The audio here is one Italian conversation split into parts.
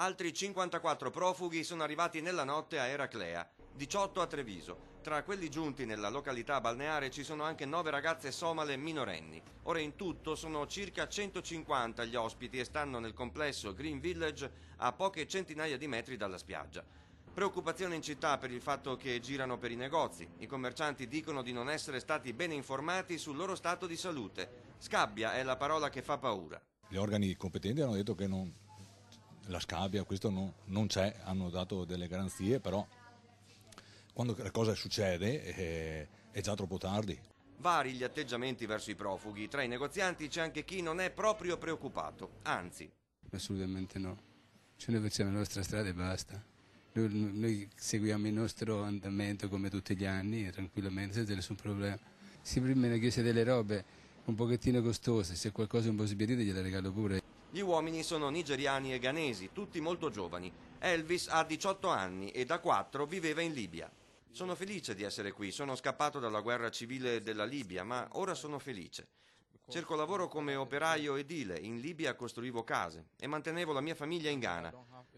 Altri 54 profughi sono arrivati nella notte a Eraclea, 18 a Treviso. Tra quelli giunti nella località balneare ci sono anche 9 ragazze somale minorenni. Ora in tutto sono circa 150 gli ospiti e stanno nel complesso Green Village a poche centinaia di metri dalla spiaggia. Preoccupazione in città per il fatto che girano per i negozi. I commercianti dicono di non essere stati bene informati sul loro stato di salute. Scabbia è la parola che fa paura. Gli organi competenti hanno detto che la scabbia, questo non c'è, hanno dato delle garanzie, però quando la cosa succede è già troppo tardi. Vari gli atteggiamenti verso i profughi. Tra i negozianti c'è anche chi non è proprio preoccupato, anzi. Assolutamente no. Noi facciamo la nostra strada e basta. Noi seguiamo il nostro andamento come tutti gli anni, tranquillamente, senza nessun problema. Se prima ne chiese delle robe un pochettino costose, se qualcosa è un po' sbiadito gliela regalo pure. Gli uomini sono nigeriani e ghanesi, tutti molto giovani. Elvis ha 18 anni e da 4 viveva in Libia. Sono felice di essere qui, sono scappato dalla guerra civile della Libia, ma ora sono felice. Cerco lavoro come operaio edile, in Libia costruivo case e mantenevo la mia famiglia in Ghana.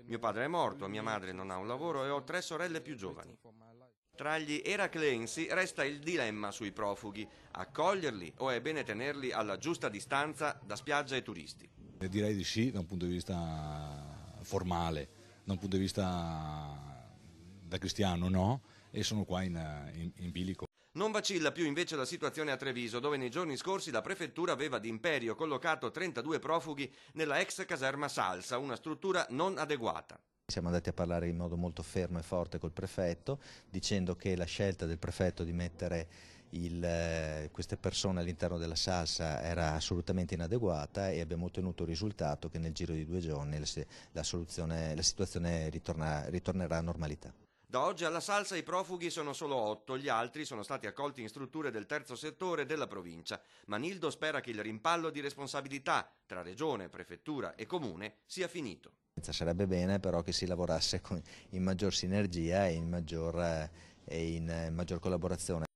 Mio padre è morto, mia madre non ha un lavoro e ho 3 sorelle più giovani. Tra gli eracleensi resta il dilemma sui profughi, accoglierli o è bene tenerli alla giusta distanza da spiaggia e turisti. Direi di sì da un punto di vista formale, da un punto di vista da cristiano no, e sono qua in bilico. Non vacilla più invece la situazione a Treviso, dove nei giorni scorsi la prefettura aveva d'imperio collocato 32 profughi nella ex caserma Salsa, una struttura non adeguata. Siamo andati a parlare in modo molto fermo e forte col prefetto, dicendo che la scelta del prefetto di mettere queste persone all'interno della salsa era assolutamente inadeguata e abbiamo ottenuto il risultato che nel giro di 2 giorni la situazione ritornerà a normalità. Da oggi alla Salsa i profughi sono solo 8, gli altri sono stati accolti in strutture del terzo settore della provincia. Manildo spera che il rimpallo di responsabilità tra regione, prefettura e comune sia finito. Sarebbe bene però che si lavorasse in maggior sinergia e in maggior collaborazione.